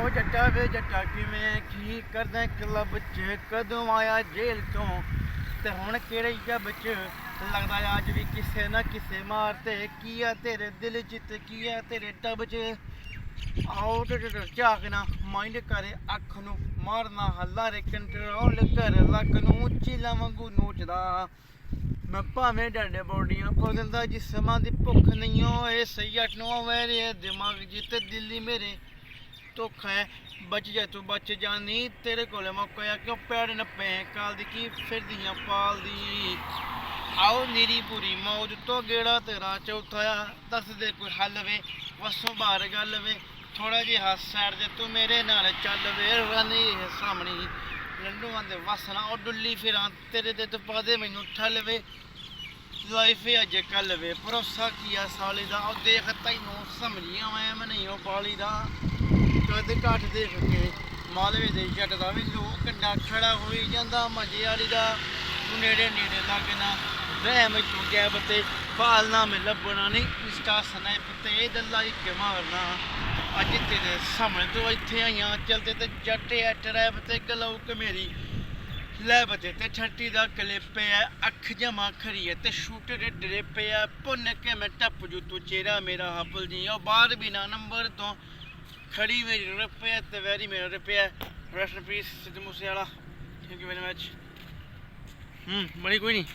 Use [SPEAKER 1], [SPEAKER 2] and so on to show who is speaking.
[SPEAKER 1] आओ जट्टा वे जट्टा किवें की करदा क्लब च कदों आया जेल तो ते हुण केड़े जब च लगदा अज भी किसे ना किसे मारते की आ तेरे दिल च ते की आ तेरे टब च आओ झाकना माइंड करे अख नू मारना हल्ला रे कंट्रोल कर लक नू चीला वांगू नोचदा मैं भावें डाडे बॉडियां खो दिंदा जिस्मां दी भुख नहीं होए सही अठ नौ मेरे दिमाग जिते दिल्ली मेरे धोखा है बच जा तू बच जानी तेरे कोले मौका क्यों पैड़ नप्पे काल दी की फिर दियां पाल दी आओ नीरी पूरी मौज तो गेड़ा तेरा चौथा दस दे कोई हल वे वसों बाहर गल वे थोड़ा जिहा सैड दे तू मेरे नाल चल वे रानी सामने लंडूआं दे वसना और डुल्ली फिरां तेरे दे तो पा दे मैनू ठल वे लाइफ अज कल वे भरोसा किया साली दा और देख तैनू समझिया मैं नहीं हो पाली दा कद घट देख के मालवे दे जट दा भी लो कंडा खड़ा होई जांदा मजे वाली दा तू नेड़े नेड़े लगना रहम तू गैब ते पालना में लभना नहीं इंस्टा स्नैप ते दल्ला के मारना अज तेरे सामने तो इत्थे आईयां चलते ते जट ट्रैप ते गलौक मेरी लैब ते छट्टी दा क्लिप है अख जमा खरी है ते शूट दे ड्रिप है भुन के मैं टप जू तू चेहरा मेरा हपल जी और बाहर बिना नंबर तो खड़ी मेरी रिप है ते वैरी मेरा रिप है rest in peace Sidhu Moosewala thank you very much बड़ी कोई नहीं।